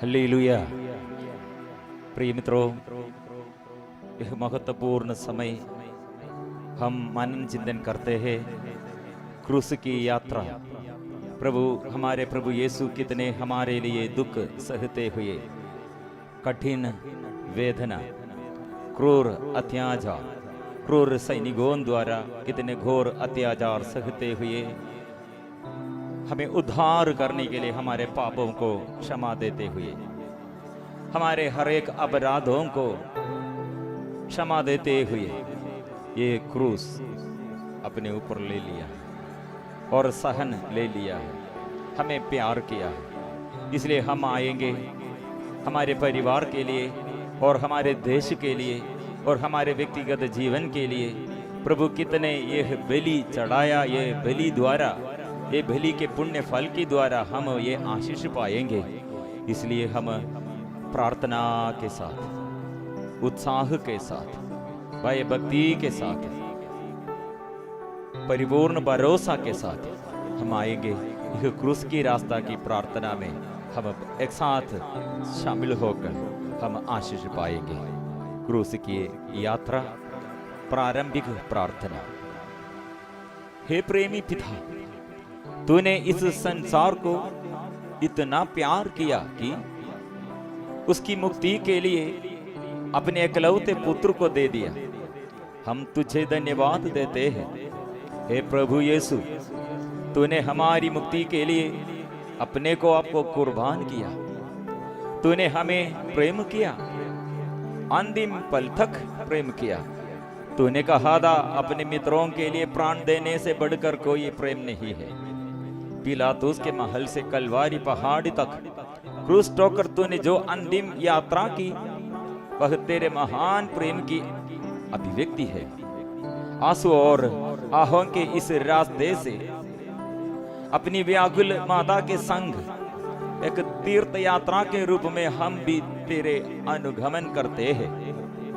Hallelujah. प्रिय मित्रों, यह महत्वपूर्ण समय हम मनन चिंतन करते हैं क्रूस की यात्रा। हमारे प्रभु यीशु कितने हमारे लिए दुख सहते हुए, कठिन वेदना, क्रूर अत्याचार, क्रूर सैनिकों द्वारा कितने घोर अत्याचार सहते हुए हमें उद्धार करने के लिए हमारे पापों को क्षमा देते हुए, हमारे हर एक अपराधों को क्षमा देते हुए ये क्रूस अपने ऊपर ले लिया है और सहन ले लिया है, हमें प्यार किया है। इसलिए हम आएंगे हमारे परिवार के लिए और हमारे देश के लिए और हमारे व्यक्तिगत जीवन के लिए प्रभु कितने यह बलि चढ़ाया, ये बलि द्वारा, ये बलि के पुण्य फल के द्वारा हम ये आशीष पाएंगे। इसलिए हम प्रार्थना के साथ, उत्साह के साथ, भय भक्ति के साथ, परिपूर्ण भरोसा के साथ हम आएंगे। यह क्रूस की रास्ता की प्रार्थना में हम एक साथ शामिल होकर हम आशीष पाएंगे। क्रूस की यात्रा, प्रारंभिक प्रार्थना। हे प्रेमी पिता, तूने इस संसार को इतना प्यार किया कि उसकी मुक्ति के लिए अपने एकलौते पुत्र को दे दिया। हम तुझे धन्यवाद देते हैं। हे प्रभु यीशु, तूने हमारी मुक्ति के लिए अपने को आपको कुर्बान किया। तूने हमें प्रेम किया, अंतिम पल तक प्रेम किया। तूने कहा था अपने मित्रों के लिए प्राण देने से बढ़कर कोई प्रेम नहीं है। पिलातुस के महल से कलवारी पहाड़ तक क्रूस टोकर तूने जो अंतिम यात्रा की, वह तेरे महान प्रेम की अभिव्यक्ति है। आंसू और आहों के इस रास्ते से अपनी व्याकुल माता के संग एक तीर्थ यात्रा के रूप में हम भी तेरे अनुगमन करते हैं।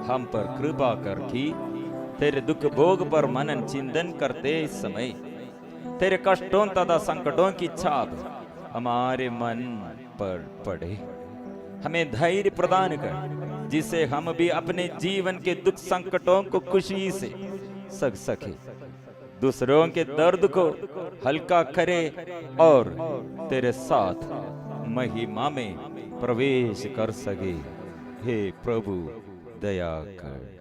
हम पर कृपा कर कि तेरे दुख भोग पर मनन चिंतन करते इस समय तेरे कष्टों तथा संकटों की छाप हमारे मन पर पड़े। हमें धैर्य प्रदान कर, जिससे हम भी अपने जीवन के दुख संकटों को खुशी से सह सके, दूसरों के दर्द को हल्का करे और तेरे साथ महिमा में प्रवेश कर सके। हे प्रभु, दया कर।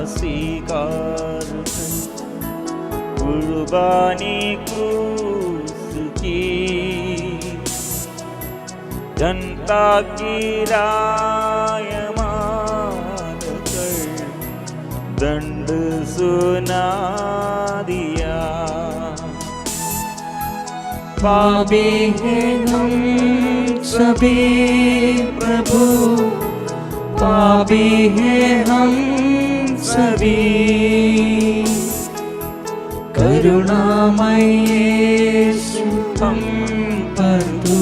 स्वीकार कुर्बानी क्रूस की, जनता की राय मान कर दंड सुना दिया। पापी हैं हम सभी प्रभु, पापी हैं हम सभी, करुणामय यीशु हम पर तू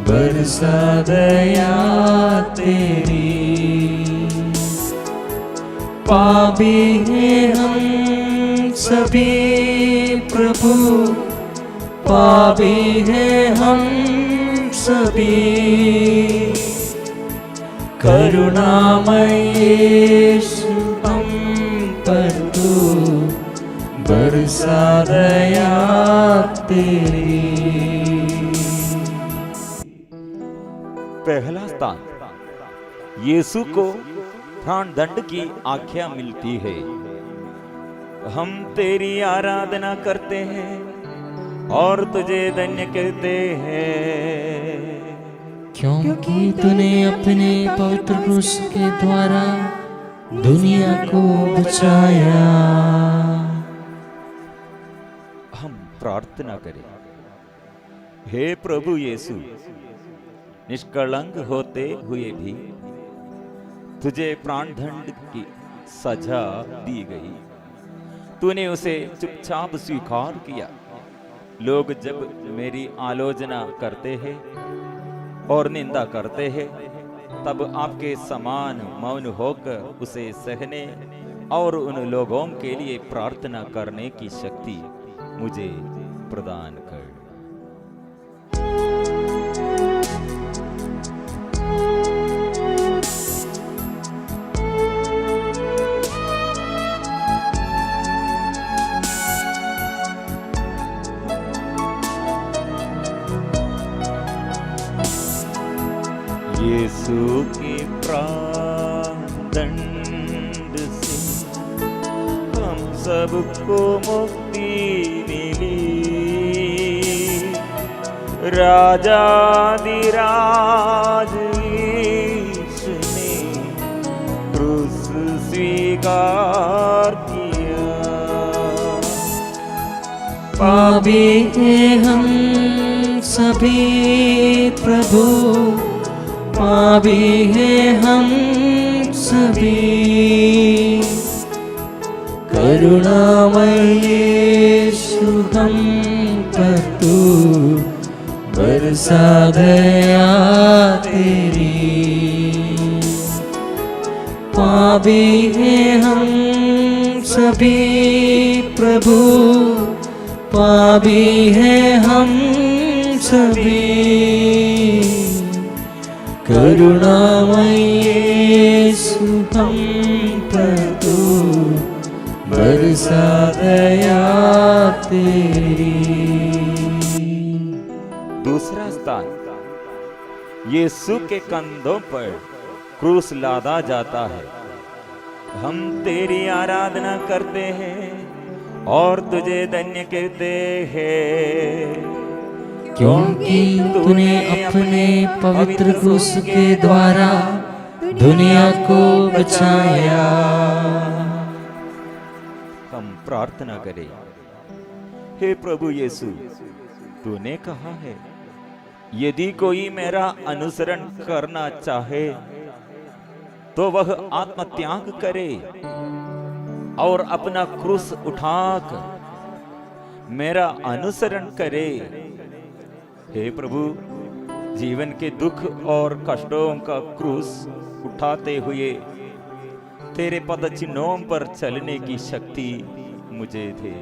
बरसा दया तेरी। पापी हैं हम सभी प्रभु, पापी हैं हम सभी, करुणामय यीशु हम पर तू बरसा दया तेरी। पहला स्थान, यीशु को प्राण दंड की आज्ञा मिलती है। हम तेरी आराधना करते हैं और तुझे धन्य कहते हैं, क्योंकि तूने अपने पवित्र क्रूस के द्वारा दुनिया को बचाया। हम प्रार्थना करें। हे प्रभु यीशु, निष्कलंक होते हुए भी तुझे प्राण दंड की सजा दी गई। तूने उसे चुपचाप स्वीकार किया। लोग जब मेरी आलोचना करते हैं और निंदा करते हैं, तब आपके समान मौन होकर उसे सहने और उन लोगों के लिए प्रार्थना करने की शक्ति मुझे प्रदान कर। यीशु के प्राण दंड से हम सबको मुक्ति मिली। राजाधिराज यीशु ने क्रूस स्वीकार किया। पापी हैं हम सभी प्रभु, पापी हैं हम सभी, करुणामय यीशु हम पर तू बरसा दया तेरी। पापी हैं हम सभी प्रभु, पापी हैं हम सभी, करुणामय यीशु हम पर तू बरसा दया तेरी। दूसरा स्थान, यीशु के कंधों पर क्रूस लादा जाता है। हम तेरी आराधना करते हैं और तुझे धन्य कहते हैं, क्योंकि तूने अपने पवित्र क्रूस के द्वारा दुनिया को बचाया। हम प्रार्थना करें। हे प्रभु यीशु, तूने कहा है, यदि कोई मेरा अनुसरण करना चाहे तो वह आत्मत्याग करे और अपना क्रूस उठाकर मेरा अनुसरण करे। हे प्रभु, जीवन के दुख और कष्टों का क्रूस उठाते हुए तेरे पद चिन्हों पर चलने की शक्ति मुझे दे।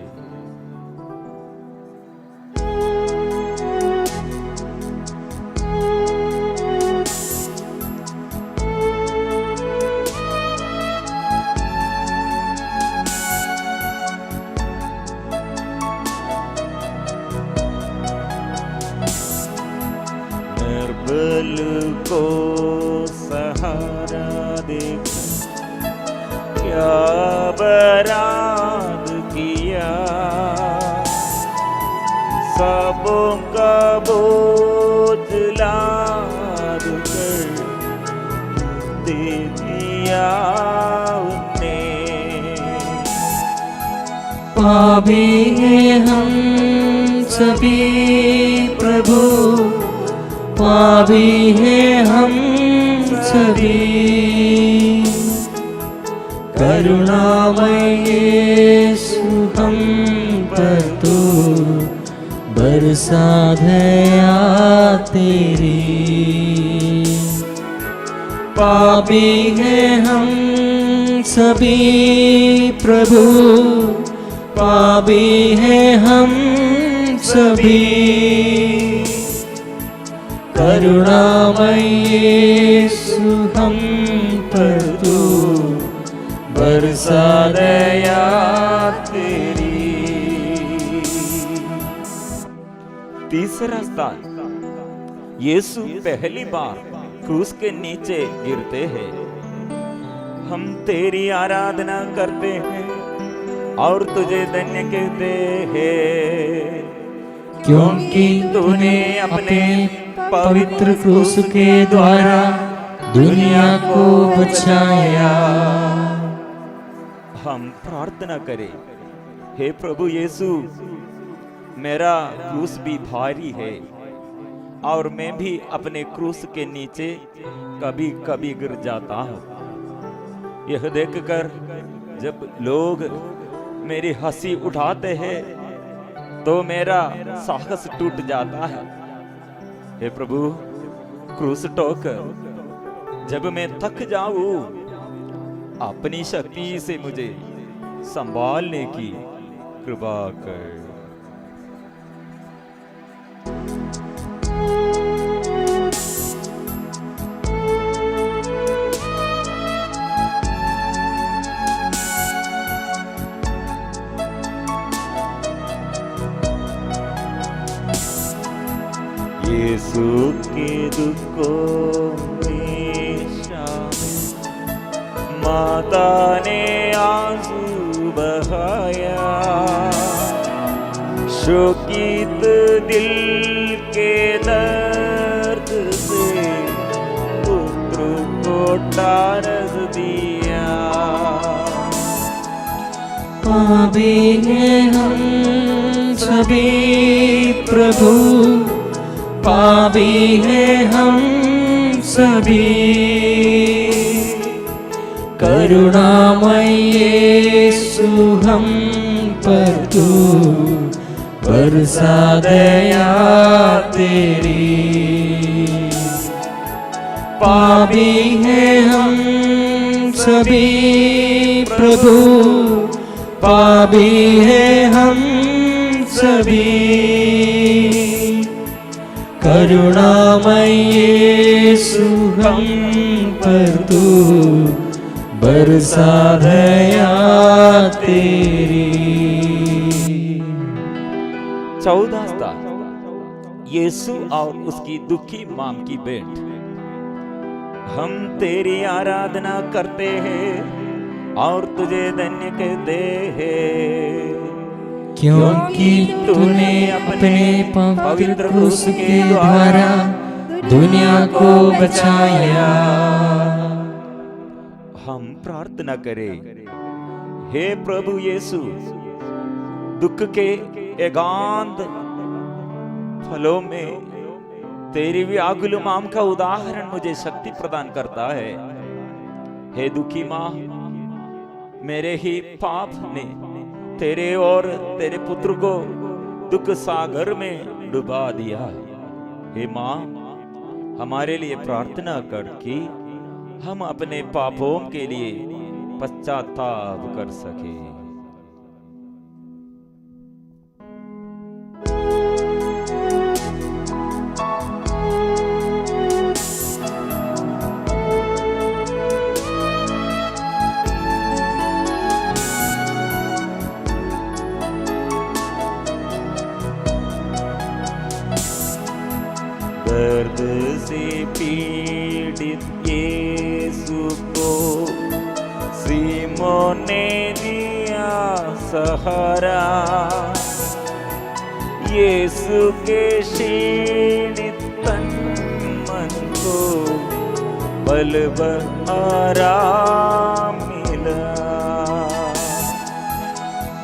निर्बल को सहारा देकर क्या बराद किया, सबों का बोझ लाद कर दे दिया उसने। पापी हैं हम सभी प्रभु, पापी हैं हम सभी, करुणामय यीशु हम पर तू बरसा दया तेरी। पापी हैं हम सभी प्रभु, पापी हैं हम सभी, करुणामय यीशु हम पर तू बरसा दया तेरी। तीसरा स्थान, यीशु पहली बार क्रूस के नीचे गिरते हैं। हम तेरी आराधना करते हैं और तुझे धन्य कहते हैं, क्योंकि तूने अपने पवित्र क्रूस के द्वारा दुनिया को बचाया। हम प्रार्थना करें। हे प्रभु यीशु, मेरा क्रूस भी भारी है और मैं भी अपने क्रूस के नीचे कभी कभी गिर जाता हूँ। यह देखकर जब लोग मेरी हंसी उठाते हैं तो मेरा साहस टूट जाता है। हे प्रभु, क्रूस टोकर जब मैं थक जाऊं, अपनी शक्ति से मुझे संभालने की कृपा कर। यीशु के दुखों में शामिल माता ने आंसू बहाया, शोकित दिल के दर्द से पुत्र को टारस दिया। पापी हैं हम सभी प्रभु, पापी हैं हम सभी, करुणामय यीशु हम पर तू बरसा दया तेरी। पापी हैं हम सभी प्रभु, पापी हैं हम सभी, करुणामय यीशु हम पर तू बरसा दया तेरी। 14 यीशु और उसकी दुखी माम की भेंट। हम तेरी आराधना करते हैं और तुझे धन्य कहते हैं, क्योंकि तूने अपने पवित्र क्रूस के द्वारा दुनिया को बचाया। हम प्रार्थना करें, हे प्रभु यीशु, दुख के एकांत फलों में तेरी व्याकुल माम का उदाहरण मुझे शक्ति प्रदान करता है। हे दुखी मां, मेरे ही पाप ने तेरे और तेरे पुत्र को दुख सागर में डुबा दिया। हे मां, हमारे लिए प्रार्थना कर कि हम अपने पापों के लिए पश्चाताप कर सके। दर्द से पीड़ित यीशु को सीमोन ने दिया सहारा। यीशु के क्षीणित तन मन को बल आराम मिला।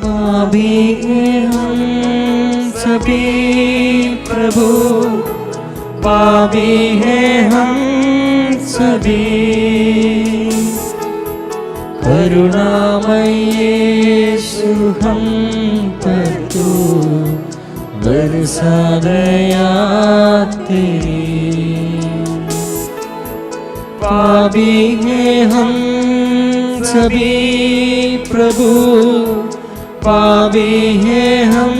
पापी हैं हम सभी प्रभु, पापी हैं हम सभी, करुणामय यीशु हम पर तू बरसा दया तेरी। पापी हैं हम सभी प्रभु, पापी हैं हम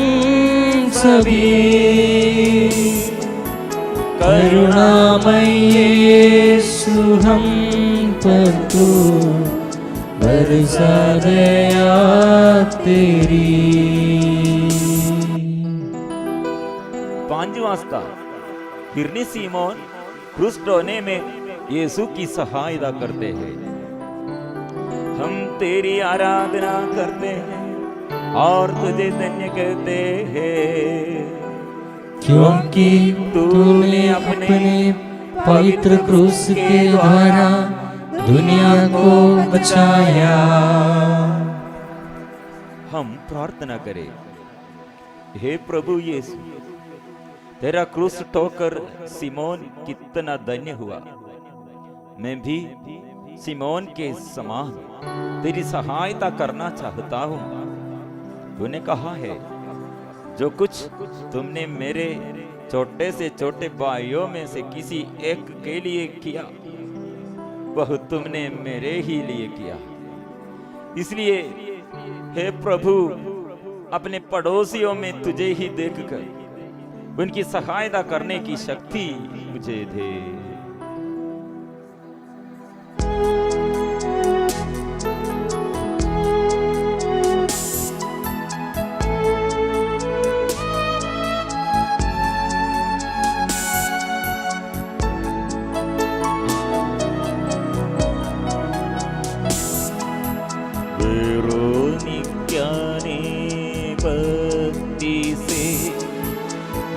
सभी, करुणामय यीशु हम पर तू बरसा दया तेरी। 5वां स्तर, फिरनी सीमोन क्रूस ढोने में यीशु की सहायता करते हैं। हम तेरी आराधना करते हैं और तुझे धन्य कहते हैं, क्योंकि तूने अपने पवित्र क्रूस के द्वारा दुनिया को बचाया। हम प्रार्थना करें, हे प्रभु यीशु, तेरा क्रूस ठोकर सिमोन कितना धन्य हुआ। मैं भी सिमोन के समान तेरी सहायता करना चाहता हूं। तूने कहा है, जो कुछ तुमने मेरे छोटे से छोटे भाइयों में से किसी एक के लिए किया, वह तुमने मेरे ही लिए किया। इसलिए हे प्रभु, अपने पड़ोसियों में तुझे ही देखकर उनकी सहायता करने की शक्ति मुझे दे।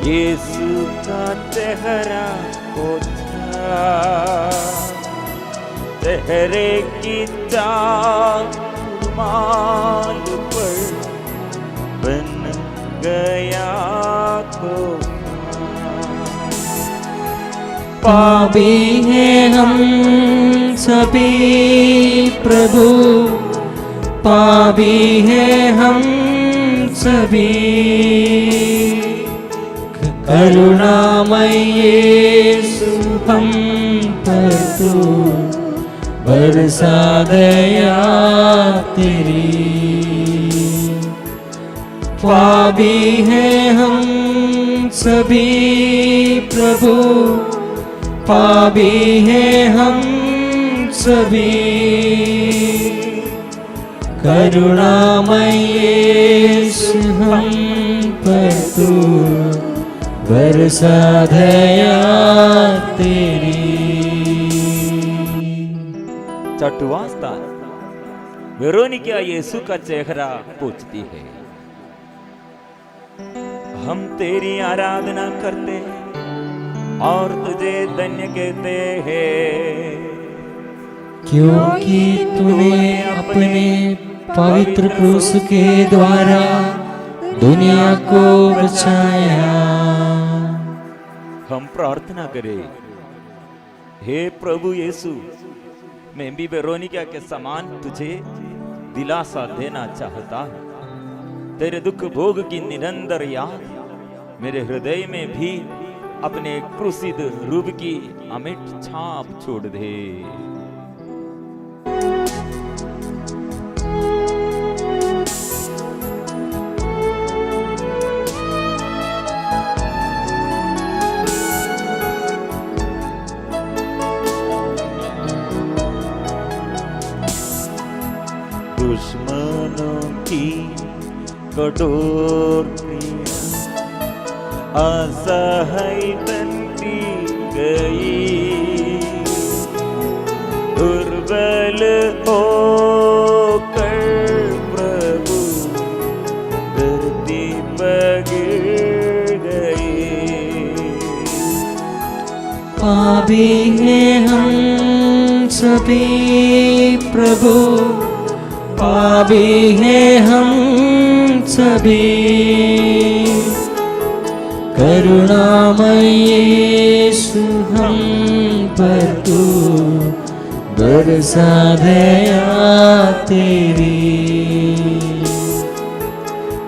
यीशु का चेहरा पोछा, चेहरे की चाल माल पर बन गया तो पापी हैं हम सभी प्रभु, पापी हैं हम सभी, करुणामय यीशु हम पर तू बरसा दया तेरी। पापी हैं हम सभी प्रभु, पापी हैं हम सभी, करुणामय यीशु हम पर तू बरसा दया तेरी। छठवां स्थान, वेरोनिका यीशु का चेहरा पूछती है। हम तेरी आराधना करते और तुझे धन्य कहते हैं, क्योंकि तूने अपने पवित्र क्रूस के द्वारा दुनिया को बचाया। हम प्रार्थना करें, हे प्रभु यीशु, मैं भी वेरोनिका के समान तुझे दिलासा देना चाहता हूं। तेरे दुख भोग की निरंतर याद मेरे हृदय में भी अपने क्रूसित रूप की अमिट छाप छोड़ दे। दुश्मनों की कठोर क्रिया असहाय बनती गई, दुर्बल होकर प्रभु धरती पर गिर गई। पापी हैं हम सभी प्रभु, पापी हैं हम सभी, करुणामय यीशु हम पर तू बरसा दया तेरी।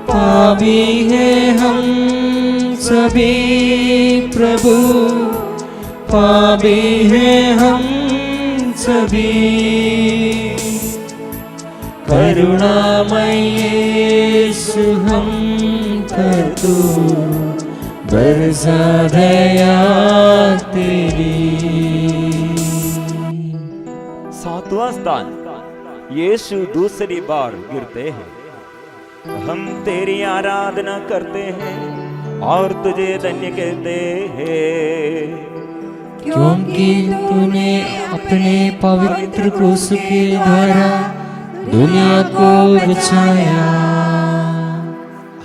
पापी हैं हम सभी प्रभु, पापी हैं हम सभी, करुणामय यीशु हम पर तू बरसा दया तेरी। सातवां स्थान, यीशु दूसरी बार गिरते हैं। हम तेरी आराधना करते हैं और तुझे धन्य कहते हैं, क्योंकि तूने अपने पवित्र क्रूस के द्वारा दुनिया को बचाया।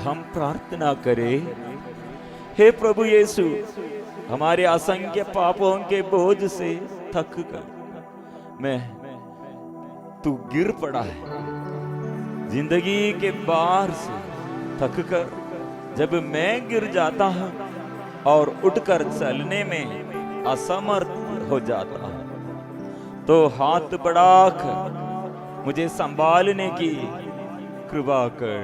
हम प्रार्थना करें, हे प्रभु यीशु, हमारे असंख्य पापों के बोझ से थक कर तू गिर पड़ा है। जिंदगी के बार से थक कर जब मैं गिर जाता हूं और उठकर चलने में असमर्थ हो जाता हूं, तो हाथ बढ़ाकर मुझे संभालने की कृपा कर।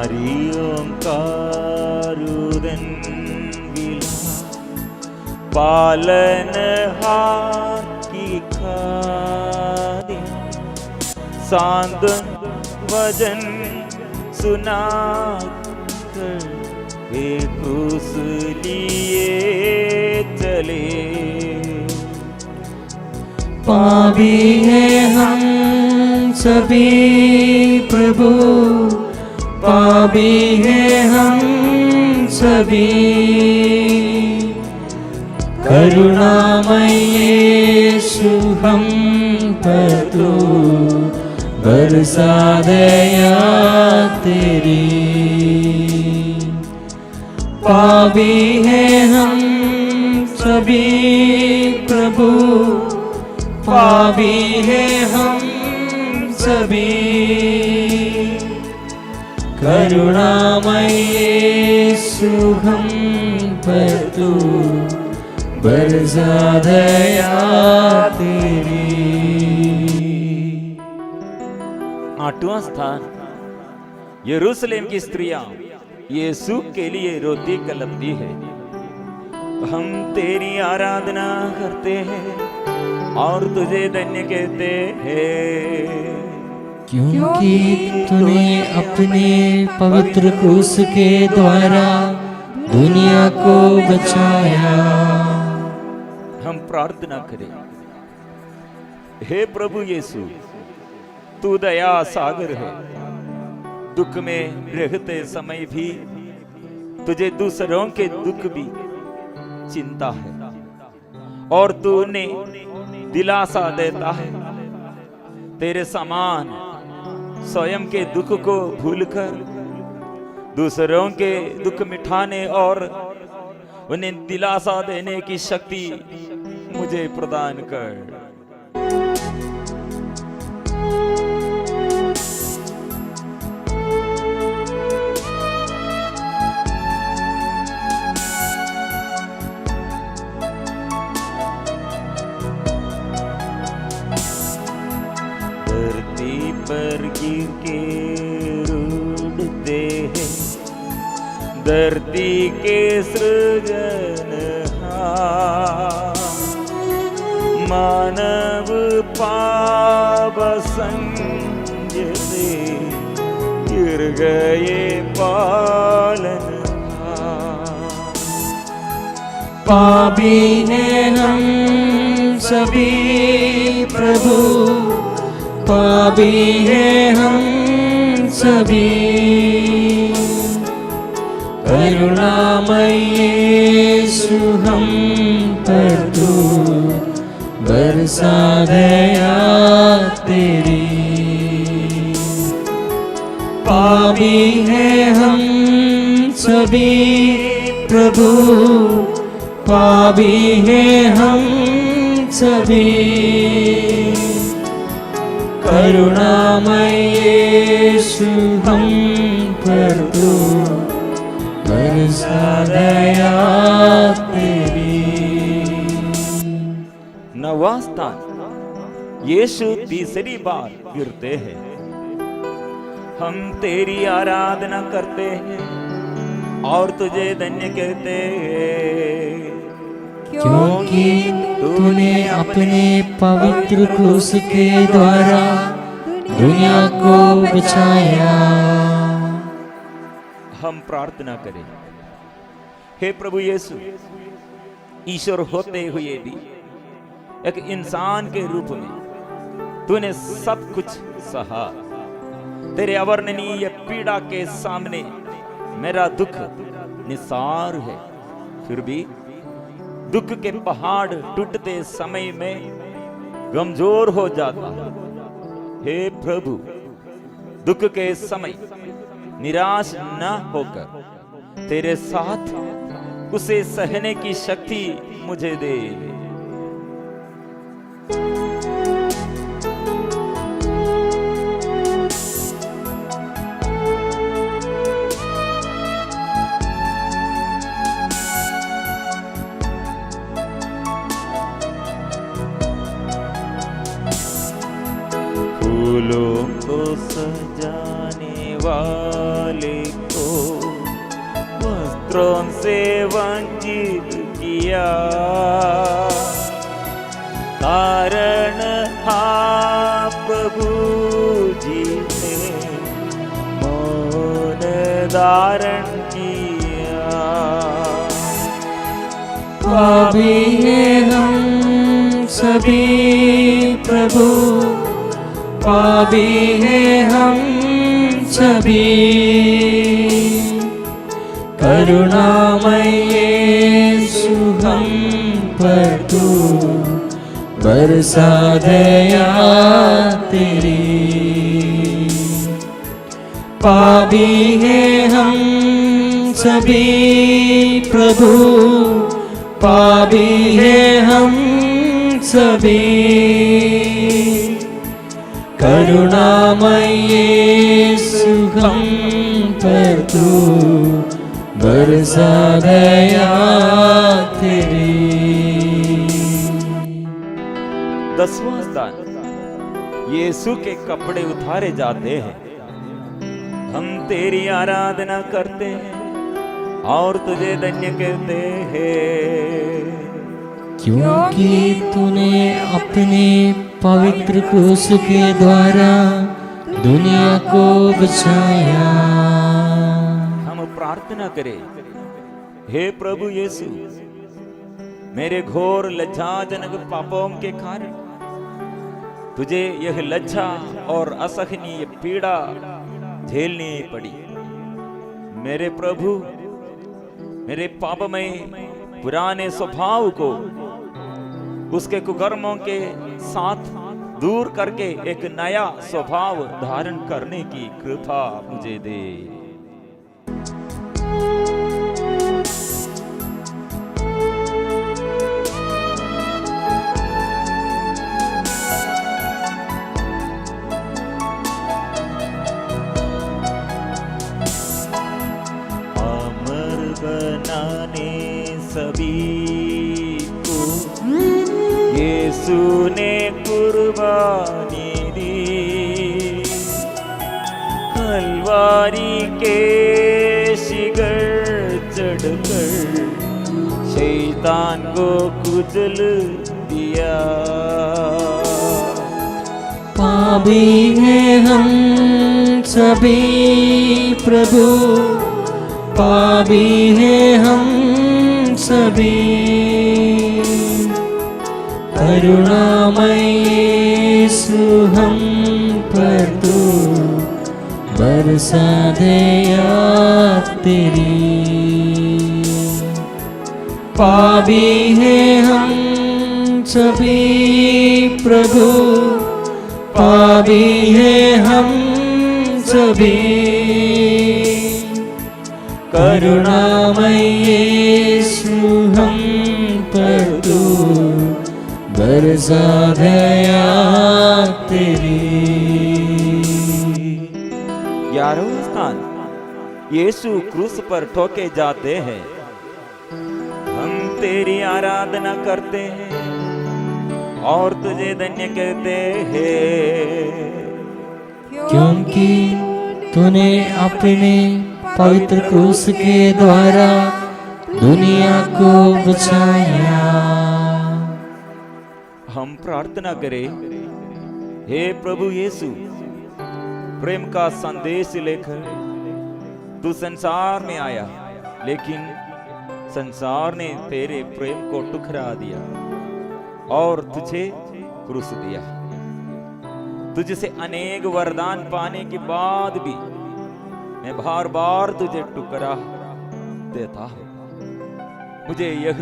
मारी ओंकारुदन विला पालनहार की खादी सांदन वजन सुना कर वे क्रूस लिए चले। पापी हैं हम सभी प्रभु, पापी हैं हम सभी, करुणामय यीशु हम पर तू बरसा दया तेरी। पापी हैं हम सभी प्रभु, पापी हैं हम सभी, करुणामय यीशु हम पर तू बरसा दया तेरी। 8वां स्थान, यरूशलेम की स्त्रियां यीशु के लिए रोती कलपती है। हम तेरी आराधना करते हैं और तुझे धन्य कहते हैं, क्योंकि तूने अपने पवित्र क्रूस के द्वारा दुनिया को बचाया। हम प्रार्थना करें। हे प्रभु यीशु, तू दया सागर है। दुख में रहते समय भी तुझे दूसरों के दुख भी चिंता है और तूने दिलासा देता है। तेरे समान स्वयं के दुख को भूलकर दूसरों के दुख मिटाने और उन्हें दिलासा देने की शक्ति मुझे प्रदान कर। धरती पर गिर के रूठते हैं धरती के सृजनहार, मानव पाप संग से गिर गए पालनहार। पापी हैं हम सभी प्रभु, पापी हैं हम सभी, करुणामय यीशु हम पर तू बरसा दया तेरी। पापी हैं हम सभी प्रभु, पापी हैं हम सभी, करुणामय यीशु हम पर तू बरसा दया तेरी। 9वां स्थान, यीशु तीसरी बार गिरते हैं। हम तेरी आराधना करते हैं और तुझे धन्य कहते हैं, क्योंकि तूने अपने पवित्र क्रूस के द्वारा दुनिया को बचाया। हम प्रार्थना करें। हे प्रभु यीशु, ईश्वर होते हुए भी एक इंसान के रूप में तूने सब कुछ सहा। तेरे अवर्णनीय पीड़ा के सामने मेरा दुख निसार है, फिर भी दुख के पहाड़ टूटते समय में कमजोर हो जाता है। हे प्रभु, दुख के समय निराश न होकर तेरे साथ उसे सहने की शक्ति मुझे दे। फूलों को सजाने वाले को वस्त्रों से वंचित किया, कारण प्रभु जी ने मौन धारण किया। पापी हैं हम सभी प्रभु, पापी हैं हम सभी, करुणामय यीशु हम पर तू बरसा दया तेरी। पापी हैं हम सभी प्रभु, पापी हैं हम सभी, करुणामय यीशु हम पर तू बरसा दया तेरी। 10वां स्थान, यीशु के कपड़े उतारे जाते हैं। हम तेरी आराधना करते हैं और तुझे धन्य कहते हैं, क्योंकि तूने अपने पवित्र क्रूस के द्वारा दुनिया को बचाया। हम प्रार्थना करें, हे प्रभु यीशु, मेरे घोर लज्जाजनक पापों के कारण तुझे यह लज्जा और असहनीय पीड़ा झेलनी पड़ी। मेरे प्रभु, मेरे पापमय पुराने स्वभाव को उसके कुकर्मों के साथ दूर करके एक नया स्वभाव धारण करने की कृपा मुझे दे। बनाने सभी को यीशु ने कुर्बानी दी, कलवारी के शिखर चढ़कर शैतान को कुचल दिया। पापी हैं हम सभी प्रभु, पापी हैं हम सभी, करुणामय यीशु हम पर तू बरसा दया तेरी। पापी हैं हम सभी प्रभु, पापी हैं हम सभी, करुणामय यीशु हम पर तू बरसा दया तेरी। 11वां स्थान, यीशु क्रूस पर ठोके जाते हैं। हम तेरी आराधना करते हैं और तुझे धन्य कहते हैं, क्योंकि तूने अपने पवित्र क्रूस के द्वारा दुनिया को बचाया। हम प्रार्थना करें, हे प्रभु यीशु, प्रेम का संदेश लेकर तू संसार में आया, लेकिन संसार ने तेरे प्रेम को ठुकरा दिया और तुझे क्रूस दिया। तुझसे अनेक वरदान पाने के बाद भी मैं बार बार तुझे ठुकरा देता हूं। मुझे यह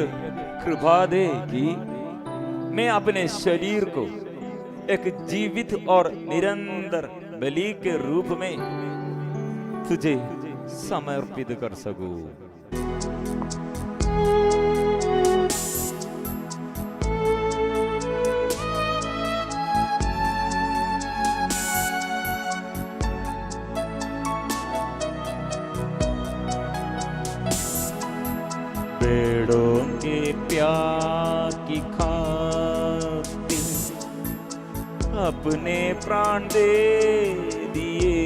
कृपा दे कि मैं अपने शरीर को एक जीवित और निरंतर बलि के रूप में तुझे समर्पित कर सकूं। पेड़ों के प्यार की खातिर अपने प्राण दे दिए,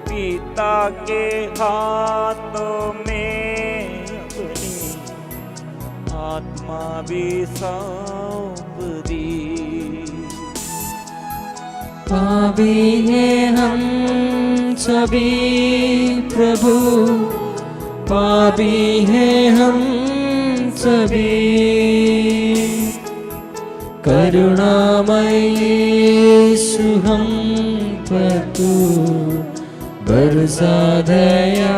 पिता के हाथों में अपनी आत्मा भी सौंप दी। पापी हैं हम सभी प्रभु, पापी हैं हम सभी, करुणामय यीशु हम पर तू बरसा दया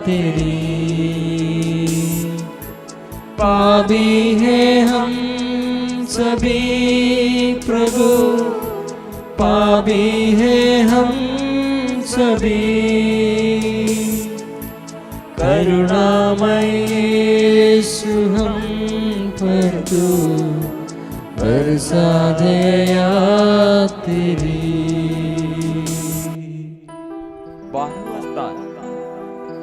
तेरी। पापी हैं हम सभी प्रभु, पापी हैं हम सभी, करुणामय यीशु हम पर तू बरसा दया तेरी। 12वां स्थान,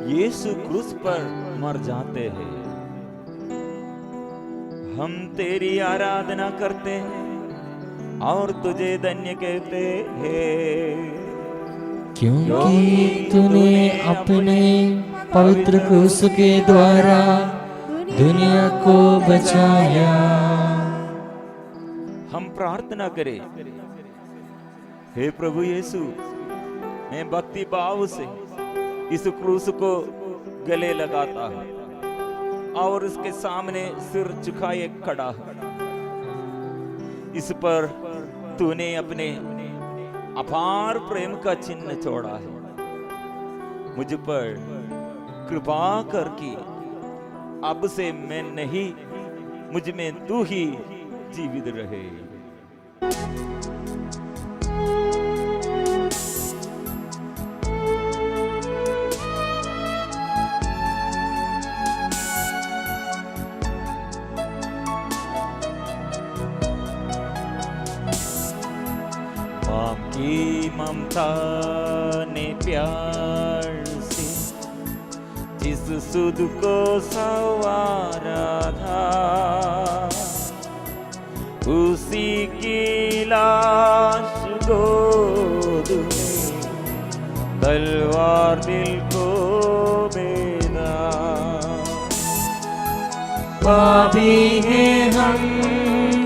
यीशु क्रूस पर मर जाते हैं। हम तेरी आराधना करते हैं और तुझे धन्य कहते हैं, क्योंकि तूने अपने पवित्र क्रूस के द्वारा दुनिया को बचाया। हम प्रार्थना करें, हे प्रभु यीशु, मैं भक्ति भाव से इस क्रूस को गले लगाता हूं और उसके सामने सिर झुकाए खड़ा हूं। इस पर तूने अपने अपार प्रेम का चिन्ह छोड़ा है। मुझ पर कृपा करके अब से मैं नहीं, मुझ में तू ही जीवित रहे। बाप की ममता ने प्यार से जिस सुध को संवारा था, उसी की लाश गोद में तलवार दिल को बेदा। पापी हैं हम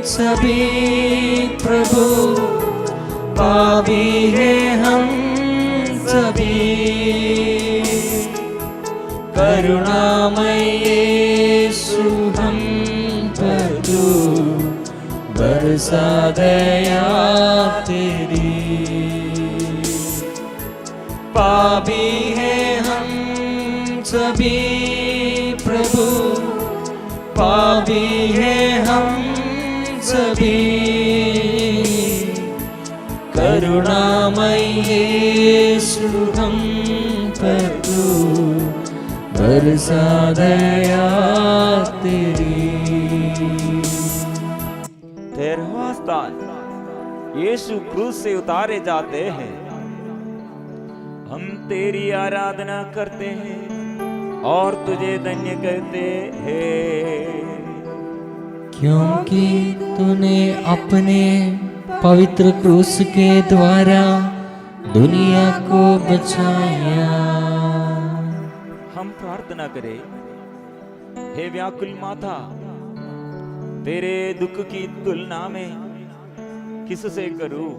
सभी प्रभु, पापी हैं हम सभी, करुणामय यीशु हम पर तू बरसा दया तेरी। पापी हैं हम सभी प्रभु, पापी हैं हम सभी, करुणामय यीशु हम पर तू बरसा दया तेरी। 13वां स्थान, यीशु क्रूस से उतारे जाते हैं। हम तेरी आराधना करते हैं और तुझे धन्य कहते हैं, क्योंकि तूने अपने पवित्र क्रूस के द्वारा दुनिया को बचाया। हम प्रार्थना करें, हे व्याकुल माता, तेरे दुख की तुलना में किससे करूं?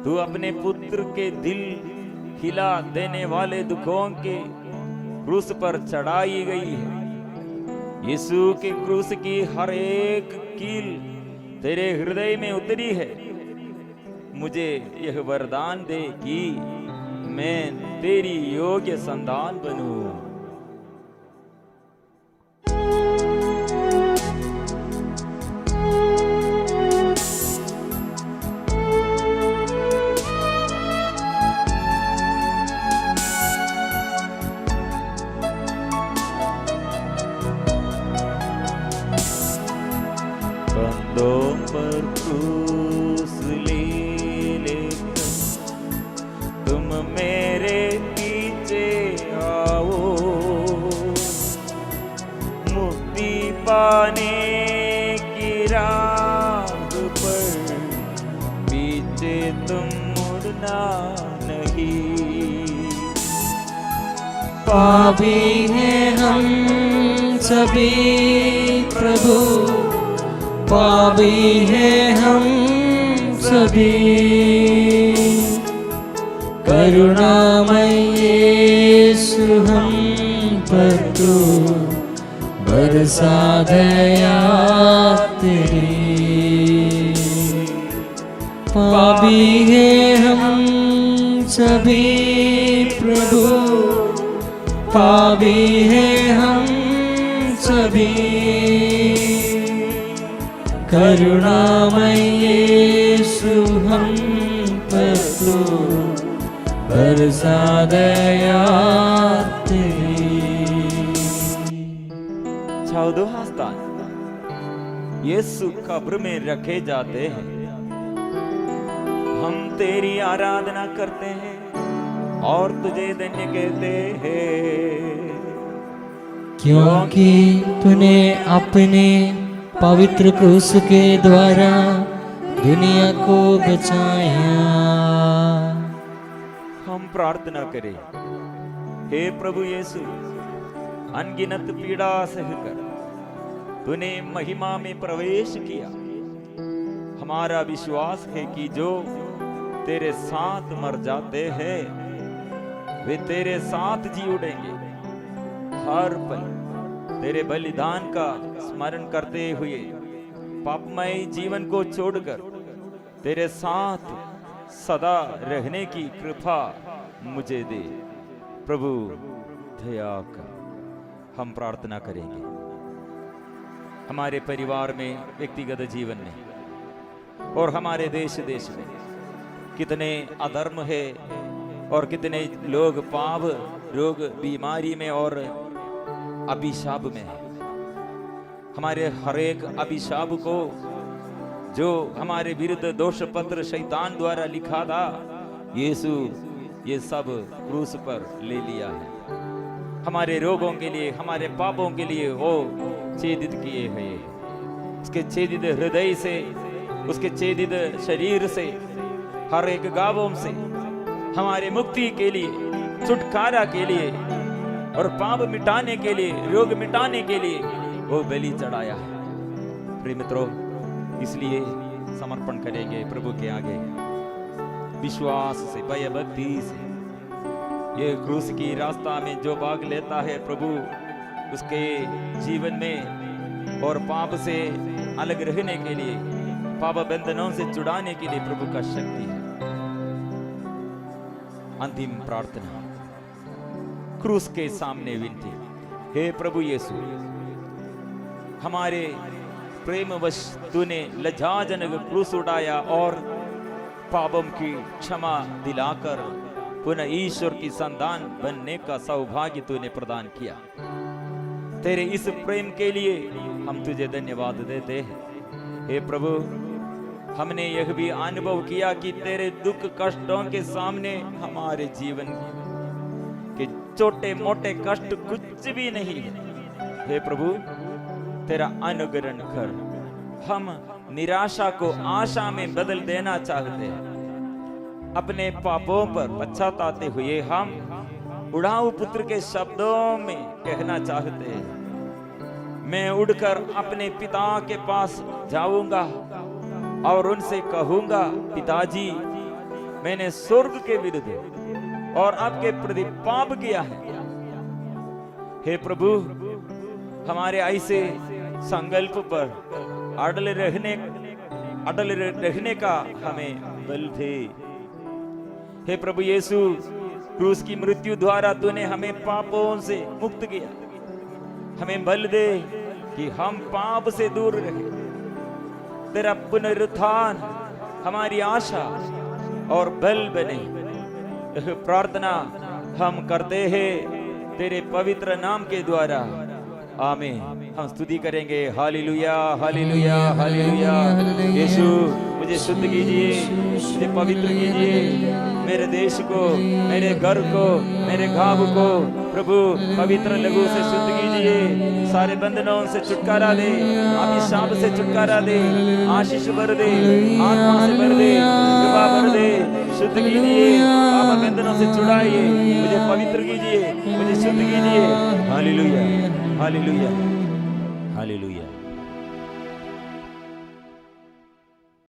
तू अपने पुत्र के दिल हिला देने वाले दुखों के क्रूस पर चढ़ाई गई है। यीशु के क्रूस की हर एक कील तेरे हृदय में उतरी है। मुझे यह वरदान दे कि मैं तेरी योग्य संतान बनूं। कंधों पर क्रूस ले लेकर तुम मेरे पीछे आओ। मुझे तुम मुड़ना नहीं। पापी हैं हम सभी प्रभु, पापी हैं हम सभी, करुणामय यीशु हम पर तू बरसा दया तेरी। पापी हैं हम सभी प्रभु, पापी हैं हम सभी, करुणामय यीशु हम पर तू बरसा दया तेरी। 14वां स्थान, यीशु कब्र में रखे जाते हैं, हम तेरी आराधना करते हैं और तुझे धन्य कहते हैं, क्योंकि तूने अपने पवित्र क्रूस के द्वारा दुनिया को बचाया। हम प्रार्थना करें, हे प्रभु यीशु, अनगिनत पीड़ा सहकर तूने महिमा में प्रवेश किया। हमारा विश्वास है कि जो तेरे साथ मर जाते हैं वे तेरे साथ जी उठेंगे। हर पल तेरे बलिदान का स्मरण करते हुए पापमय जीवन को छोड़कर तेरे साथ सदा रहने की कृपा मुझे दे। प्रभु दया कर। हम प्रार्थना करेंगे, हमारे परिवार में, व्यक्तिगत जीवन में और हमारे देश में कितने अधर्म है और कितने लोग पाप, रोग, बीमारी में और अभिशाप में है। हमारे हर एक अभिशाप को जो हमारे विरुद्ध दोष पत्र शैतान द्वारा लिखा था, यीशु ये सब क्रूस पर ले लिया है। हमारे रोगों के लिए, हमारे पापों के लिए वो छेदित किए हैं। उसके छेदित हृदय से, उसके छेदित शरीर से, हर एक गावों से हमारे मुक्ति के लिए, छुटकारा के लिए और पाप मिटाने के लिए, रोग मिटाने के लिए वो बलि चढ़ाया है। प्रिय मित्रों, इसलिए समर्पण करेंगे प्रभु के आगे विश्वास से, भयभक्ति से। ये क्रूस की रास्ता में जो भाग लेता है प्रभु, उसके जीवन में और पाप से अलग रहने के लिए, पाप बंधनों से छुड़ाने के लिए प्रभु का शक्ति है। अंतिम प्रार्थना, क्रूस के सामने विनती। हे प्रभु यीशु, हमारे प्रेमवश तूने लज्जाजनक क्रूस उठाया और पापों की क्षमा दिलाकर पुनः ईश्वर की संतान बनने का सौभाग्य तूने प्रदान किया। तेरे इस प्रेम के लिए हम तुझे धन्यवाद देते हैं। हे प्रभु, हमने यह भी अनुभव किया कि तेरे दुख कष्टों के सामने हमारे जीवन के छोटे मोटे कष्ट कुछ भी नहीं है। हे प्रभु, तेरा अनुग्रह कर हम निराशा को आशा में बदल देना चाहते हैं। अपने पापों पर पछताते हुए हम उड़ाऊ पुत्र के शब्दों में कहना चाहते हैं, मैं उड़कर अपने पिता के पास जाऊंगा और उनसे कहूंगा, पिताजी, मैंने स्वर्ग के विरुद्ध और आपके प्रति पाप किया है। हे प्रभु, हमारे ऐसे संकल्प पर अटल रहने का हमें बल दे। हे प्रभु यीशु, क्रूस की मृत्यु द्वारा तूने हमें पापों से मुक्त किया। हमें बल दे कि हम पाप से दूर रहे। तेरा पुनरुत्थान हमारी आशा और बल बने। यह प्रार्थना हम करते हैं तेरे पवित्र नाम के द्वारा, आमीन। हम स्तुति करेंगे, हालेलुया हालेलुया हालेलुया। यीशु, मुझे शुद्ध कीजिए, मुझे पवित्र कीजिए, मेरे देश को, मेरे घर को, मेरे गांव को प्रभु पवित्र लहू से शुद्ध कीजिए। सारे बंधनों से छुटकारा दे, अभिशाप से छुटकारा दे, आशीष भर दे, आत्मा से भर दे, कृपा शुद्ध कीजिए, पाप बंधनों से छुड़ाइए, मुझे पवित्र कीजिए, मुझे शुद्ध कीजिए। Hallelujah, hallelujah, hallelujah.